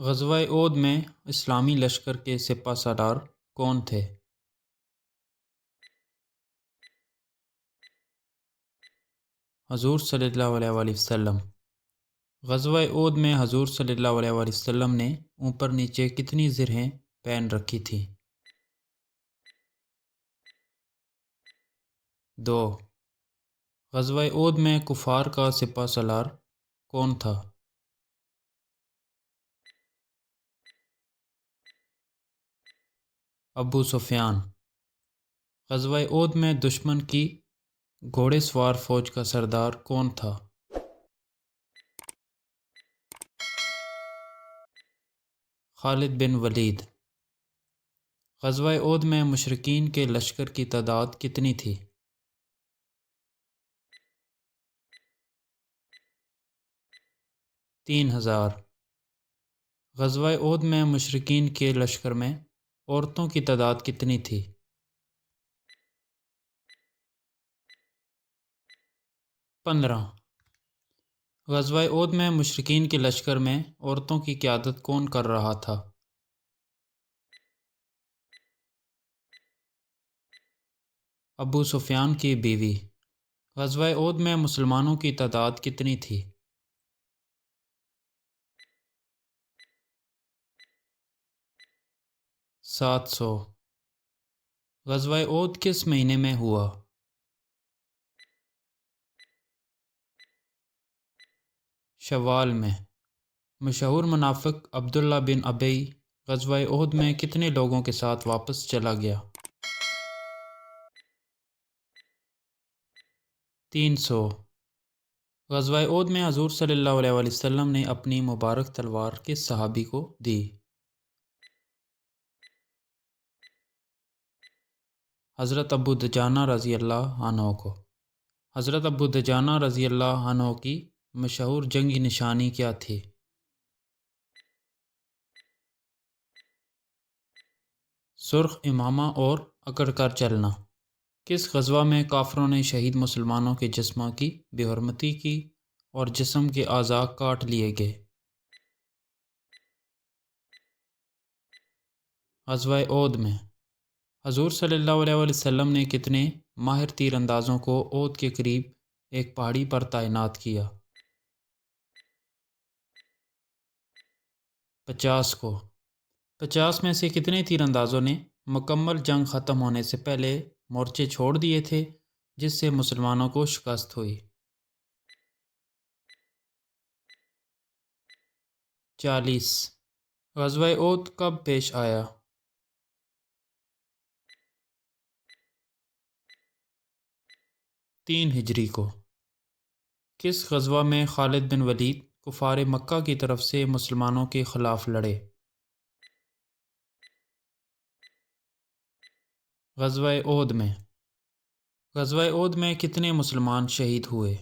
غزوہ احد میں اسلامی لشکر کے سپہ سالار کون تھے؟ حضور صلی اللہ علیہ وآلہ وسلم۔ غزوہ احد میں حضور صلی اللہ علیہ وآلہ وسلم نے اوپر نیچے کتنی زرہیں پہن رکھی تھیں؟ 2۔ غزوہ احد میں کفار کا سپہ سالار کون تھا؟ ابو سفیان۔ غزوہ احد میں دشمن کی گھوڑے سوار فوج کا سردار کون تھا؟ خالد بن ولید۔ غزوہ احد میں مشرکین کے لشکر کی تعداد کتنی تھی؟ 3000۔ غزوہ احد میں مشرکین کے لشکر میں عورتوں کی تعداد کتنی تھی؟ 15۔ غزوہ احد میں مشرکین کے لشکر میں عورتوں کی قیادت کون کر رہا تھا؟ ابو سفیان کی بیوی۔ غزوہ احد میں مسلمانوں کی تعداد کتنی تھی؟ 700۔ غزوہ احد کس مہینے میں ہوا؟ شوال میں۔ مشہور منافق عبداللہ بن ابی غزوہ احد میں کتنے لوگوں کے ساتھ واپس چلا گیا؟ 300۔ غزوہ احد میں حضور صلی اللہ علیہ وآلہ وسلم نے اپنی مبارک تلوار کس صحابی کو دی؟ حضرت ابو دجانہ رضی اللہ عنہ کو۔ حضرت ابو دجانہ رضی اللہ عنہ کی مشہور جنگی نشانی کیا تھی؟ سرخ امامہ اور اکڑ کر چلنا۔ کس غزوہ میں کافروں نے شہید مسلمانوں کے جسموں کی بے حرمتی کی اور جسم کے اعضاء کاٹ لیے گئے؟ غزوہ احد میں۔ حضور صلی اللہ علیہ وآلہ وسلم نے کتنے ماہر تیر اندازوں کو احد کے قریب ایک پہاڑی پر تعینات کیا؟ 50 کو۔ 50 میں سے کتنے تیر اندازوں نے مکمل جنگ ختم ہونے سے پہلے مورچے چھوڑ دیے تھے جس سے مسلمانوں کو شکست ہوئی؟ 40۔ غزوہ احد کب پیش آیا؟ 3 ہجری کو۔ کس غزوہ میں خالد بن ولید کفار مکہ کی طرف سے مسلمانوں کے خلاف لڑے؟ غزوہ احد میں۔ غزوہ احد میں کتنے مسلمان شہید ہوئے؟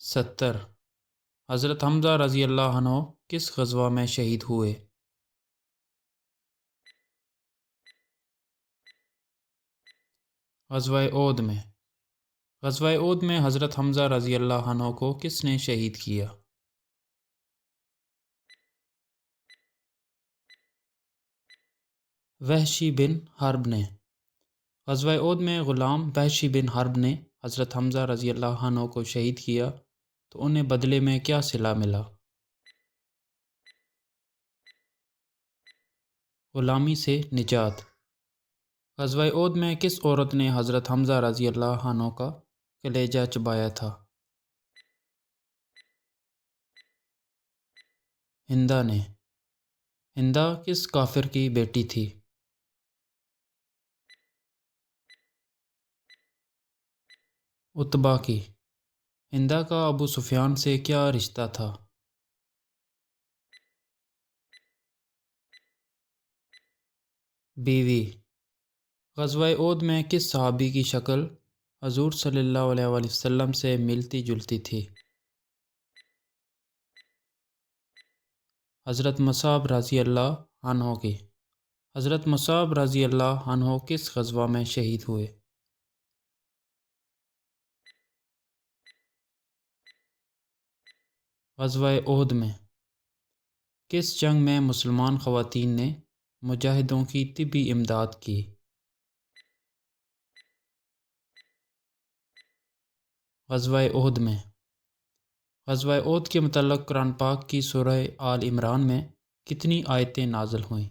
70۔ حضرت حمزہ رضی اللہ عنہ کس غزوہ میں شہید ہوئے؟ غزوہ احد میں۔ غزوہ احد میں حضرت حمزہ رضی اللہ عنہ کو کس نے شہید کیا؟ وحشی بن حرب نے۔ غزوہ احد میں غلام وحشی بن حرب نے حضرت حمزہ رضی اللہ عنہ کو شہید کیا تو انہیں بدلے میں کیا صلہ ملا؟ غلامی سے نجات۔ غزوہ احد میں کس عورت نے حضرت حمزہ رضی اللہ عنہ کا کلیجہ چبایا تھا؟ ہندہ نے۔ ہندہ کس کافر کی بیٹی تھی؟ عتبہ کی۔ ہندہ کا ابو سفیان سے کیا رشتہ تھا؟ بیوی۔ غزوہ احد میں کس صحابی کی شکل حضور صلی اللہ علیہ وآلہ وسلم سے ملتی جلتی تھی؟ حضرت مصعب رضی اللہ عنہ کی۔ حضرت مصعب رضی اللہ عنہ کس غزوہ میں شہید ہوئے؟ غزوہ احد میں کس جنگ میں مسلمان خواتین نے مجاہدوں کی طبی امداد کی؟ غزوہ احد میں غزوہ احد کے متعلق قرآن پاک کی سورہ آل عمران میں کتنی آیتیں نازل ہوئیں؟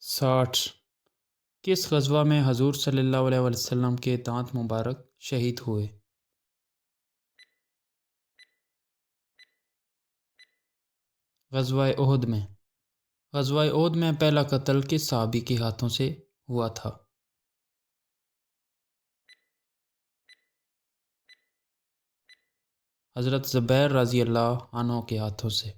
60۔ کس غزوہ میں حضور صلی اللہ علیہ وسلم کے دانت مبارک شہید ہوئے؟ غزوہ احد میں غزوہ احد میں پہلا قتل کس صحابی کے ہاتھوں سے ہوا تھا؟ حضرت زبیر رضی اللہ عنہ کے ہاتھوں سے۔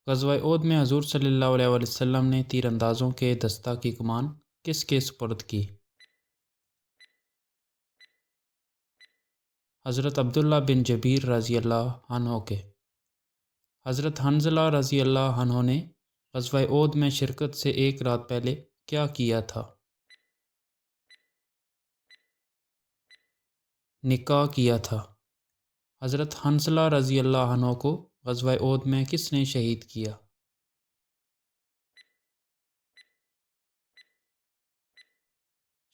غزوہ احد میں حضور صلی اللہ علیہ وسلم نے تیر اندازوں کے دستہ کی کمان کس کے سپرد کی؟ حضرت عبداللہ بن جبیر رضی اللہ عنہ کے۔ حضرت حنظلہ رضی اللہ عنہ نے غزوہ احد میں شرکت سے ایک رات پہلے کیا کیا تھا؟ نکاح کیا تھا۔ حضرت حنظلہ رضی اللہ عنہ کو غزوہ احد میں کس نے شہید کیا؟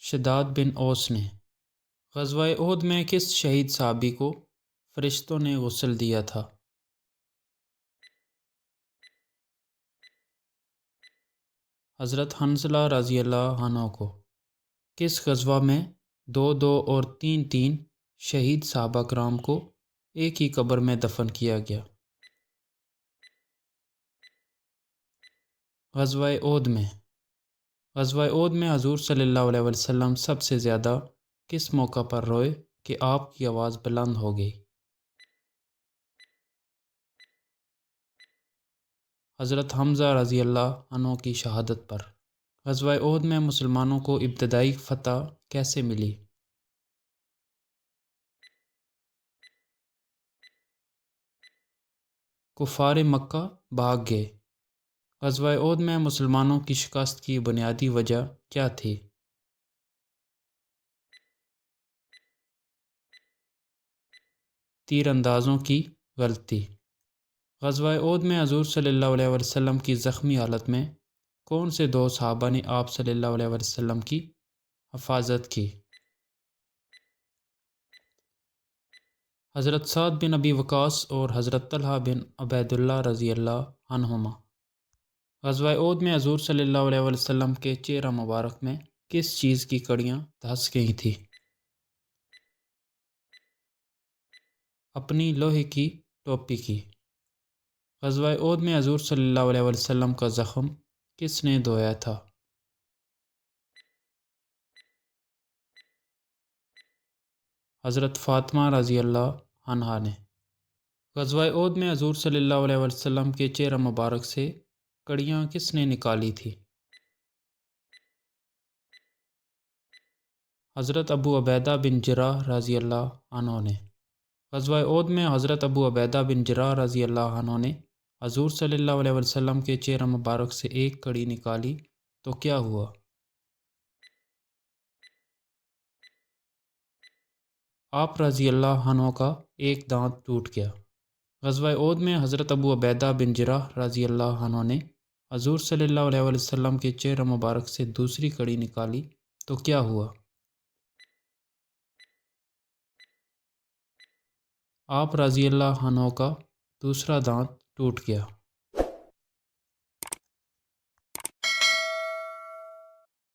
شداد بن اوس نے۔ غزوہ احد میں کس شہید صحابی کو فرشتوں نے غسل دیا تھا؟ حضرت حنظلہ رضی اللہ عنہ کو۔ کس غزوہ میں 2 اور 3 شہید صحابہ کرام کو ایک ہی قبر میں دفن کیا گیا؟ غزوہ احد میں غزوہ احد میں حضور صلی اللہ علیہ وسلم سب سے زیادہ کس موقع پر روئے کہ آپ کی آواز بلند ہو گئی؟ حضرت حمزہ رضی اللہ عنہ کی شہادت پر۔ غزوہ احد میں مسلمانوں کو ابتدائی فتح کیسے ملی؟ کفار مکہ بھاگ گئے۔ غزوہ احد میں مسلمانوں کی شکست کی بنیادی وجہ کیا تھی؟ تیر اندازوں کی غلطی۔ غزوہ احد میں حضور صلی اللہ علیہ وسلم کی زخمی حالت میں کون سے 2 صحابہ نے آپ صلی اللہ علیہ وسلم کی حفاظت کی؟ حضرت سعد بن ابی وقاص اور حضرت طلحہ بن عبید اللہ رضی اللہ عنہما۔ غزوہ احد میں حضور صلی اللہ علیہ وسلم کے چہرہ مبارک میں کس چیز کی کڑیاں دھس گئی تھیں؟ اپنی لوہے کی ٹوپی کی۔ غزوہ احد میں حضور صلی اللہ علیہ وسلم کا زخم کس نے دھویا تھا؟ حضرت فاطمہ رضی اللہ عنہا نے۔ غزوہ احد میں حضور صلی اللہ علیہ وسلم کے چہرہ مبارک سے کڑیاں کس نے نکالی تھی؟ حضرت ابو عبیدہ بن جراح رضی اللہ عنہ نے۔ غزوہ احد میں حضرت ابو عبیدہ بن جراح رضی اللہ عنہ نے حضور صلی اللہ علیہ وسلم کے چہرہ مبارک سے ایک کڑی نکالی تو کیا ہوا؟ آپ رضی اللہ عنہ کا ایک دانت ٹوٹ گیا۔ غزوہ احد میں حضرت ابو عبیدہ بن جراح رضی اللہ عنہ نے حضور صلی اللہ علیہ وسلم کے چہرہ مبارک سے دوسری کڑی نکالی تو کیا ہوا؟ آپ رضی اللہ عنہ کا دوسرا دانت ٹوٹ گیا۔